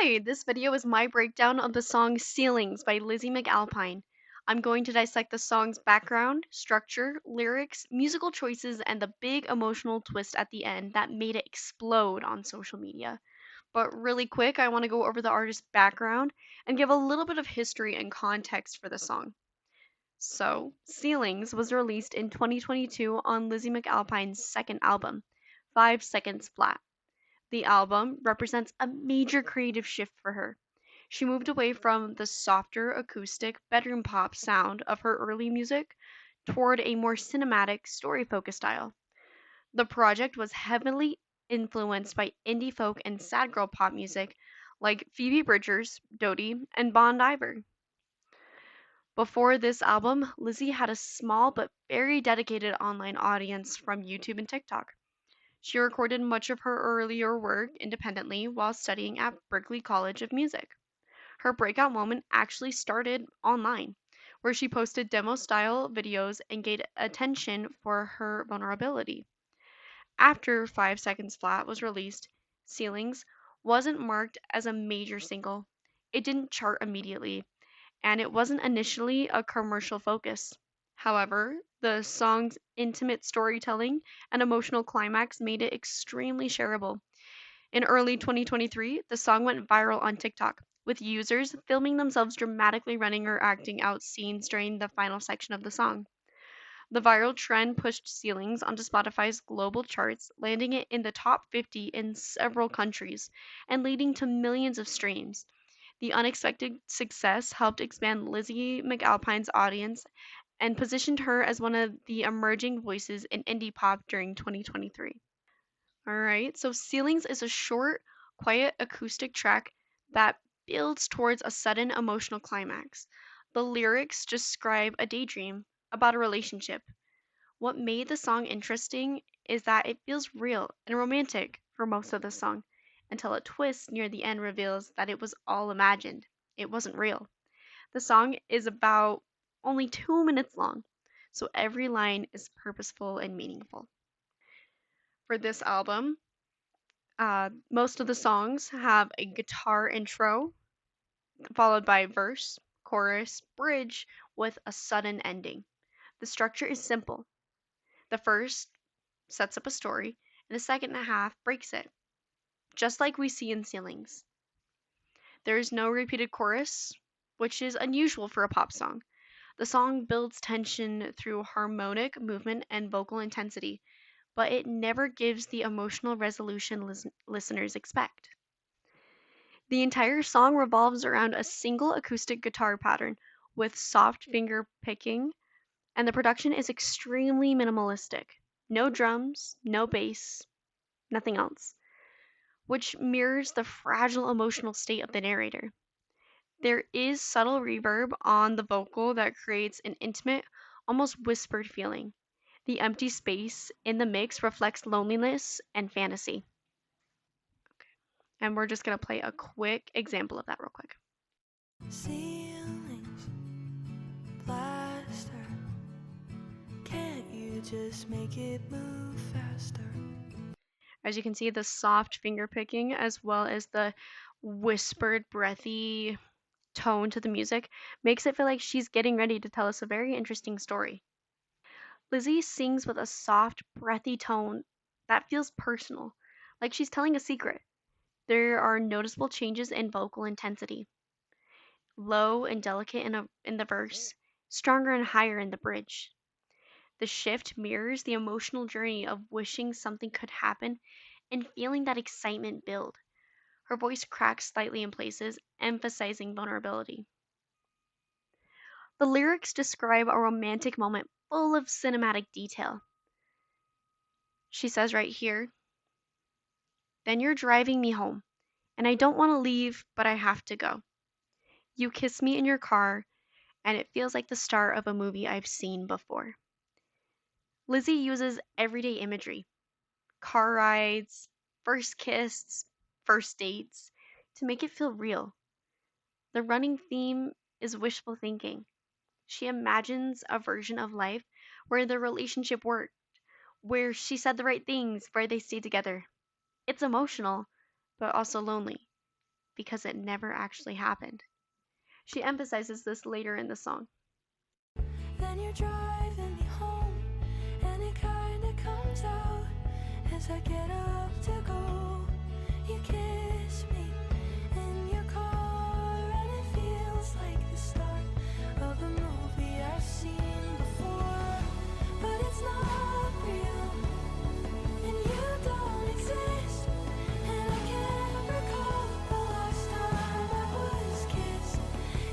Hi, this video is my breakdown of the song Ceilings by Lizzy McAlpine. I'm going to dissect the song's background, structure, lyrics, musical choices, and the big emotional twist at the end that made it explode on social media. But really quick, I want to go over the artist's background and give a little bit of history and context for the song. So, Ceilings was released in 2022 on Lizzy McAlpine's second album, 5 Seconds Flat. The album represents a major creative shift for her. She moved away from the softer acoustic bedroom pop sound of her early music toward a more cinematic, story focused style. The project was heavily influenced by indie folk and sad girl pop music like Phoebe Bridgers, Dodie, and Bon Iver. Before this album, Lizzy had a small but very dedicated online audience from YouTube and TikTok. She recorded much of her earlier work independently while studying at Berklee College of Music. Her breakout moment actually started online, where she posted demo style videos and gained attention for her vulnerability. After 5 Seconds Flat was released, Ceilings wasn't marked as a major single. It didn't chart immediately, and it wasn't initially a commercial focus. However, the song's intimate storytelling and emotional climax made it extremely shareable. In early 2023, the song went viral on TikTok, with users filming themselves dramatically running or acting out scenes during the final section of the song. The viral trend pushed Ceilings onto Spotify's global charts, landing it in the top 50 in several countries and leading to millions of streams. The unexpected success helped expand Lizzy McAlpine's audience and positioned her as one of the emerging voices in indie pop during 2023. All right, so Ceilings is a short, quiet acoustic track that builds towards a sudden emotional climax. The lyrics describe a daydream about a relationship. What made the song interesting is that it feels real and romantic for most of the song, until a twist near the end reveals that it was all imagined. It wasn't real. The song is about only 2 minutes long, so every line is purposeful and meaningful. For this album, most of the songs have a guitar intro, followed by verse, chorus, bridge, with a sudden ending. The structure is simple. The first sets up a story, and the second half breaks it, just like we see in Ceilings. There is no repeated chorus, which is unusual for a pop song. The song builds tension through harmonic movement and vocal intensity, but it never gives the emotional resolution listeners expect. The entire song revolves around a single acoustic guitar pattern with soft finger picking, and the production is extremely minimalistic. No drums, no bass, nothing else, which mirrors the fragile emotional state of the narrator. There is subtle reverb on the vocal that creates an intimate, almost whispered feeling. The empty space in the mix reflects loneliness and fantasy. And we're just going to play a quick example of that real quick. Ceilings, plaster. Can't you just make it move faster? As you can see, the soft finger picking as well as the whispered, breathy tone to the music makes it feel like she's getting ready to tell us a very interesting story. Lizzy sings with a soft, breathy tone that feels personal, like she's telling a secret. There are noticeable changes in vocal intensity, low and delicate in the verse, stronger and higher in the bridge. The shift mirrors the emotional journey of wishing something could happen and feeling that excitement build. Her voice cracks slightly in places, emphasizing vulnerability. The lyrics describe a romantic moment full of cinematic detail. She says right here, "Then you're driving me home, and I don't want to leave, but I have to go. You kiss me in your car, and it feels like the start of a movie I've seen before." Lizzy uses everyday imagery, car rides, first kiss, first dates, to make it feel real. The running theme is wishful thinking. She imagines a version of life where the relationship worked, where she said the right things, where they stayed together. It's emotional, but also lonely. because it never actually happened. She emphasizes this later in the song. Then you're driving me home, and it kinda comes out as I get up to go. You kiss me in your car, and it feels like the start of a movie I've seen before. But it's not real, and you don't exist. And I can't recall the last time I was kissed.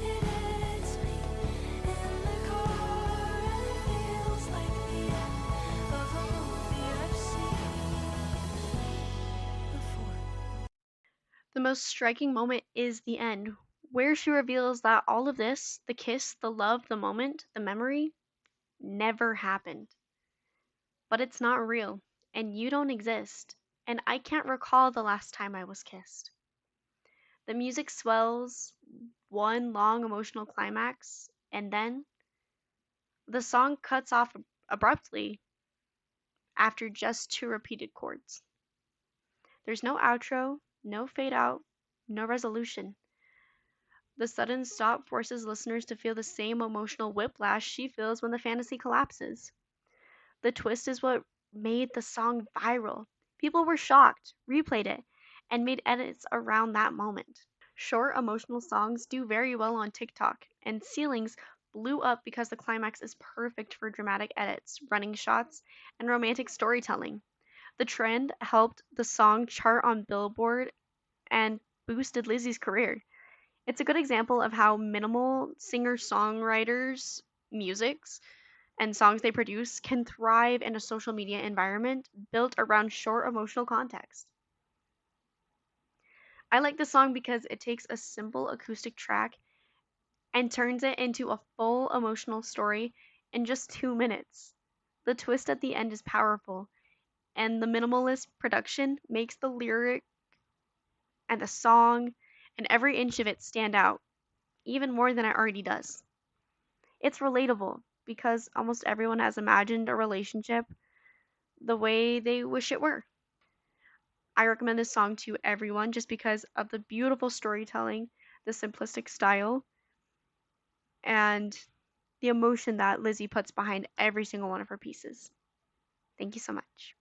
It hits me in the car, and it feels like the end of a movie I've seen before. The most striking moment is the end, where she reveals that all of this, the kiss, the love, the moment, the memory, never happened. But it's not real, and you don't exist, and I can't recall the last time I was kissed. The music swells, one long emotional climax, and then the song cuts off abruptly after just two repeated chords. There's no outro, no fade out, no resolution. The sudden stop forces listeners to feel the same emotional whiplash she feels when the fantasy collapses. The twist is what made the song viral. People were shocked, replayed it, and made edits around that moment. Short emotional songs do very well on TikTok, and Ceilings blew up because the climax is perfect for dramatic edits, running shots, and romantic storytelling. The trend helped the song chart on Billboard and boosted Lizzy's career. It's a good example of how minimal singer-songwriters' musics and songs they produce can thrive in a social media environment built around short emotional context. I like this song because it takes a simple acoustic track and turns it into a full emotional story in just 2 minutes. The twist at the end is powerful, and the minimalist production makes the lyric and the song and every inch of it stand out, even more than it already does. It's relatable because almost everyone has imagined a relationship the way they wish it were. I recommend this song to everyone just because of the beautiful storytelling, the simplistic style, and the emotion that Lizzy puts behind every single one of her pieces. Thank you so much.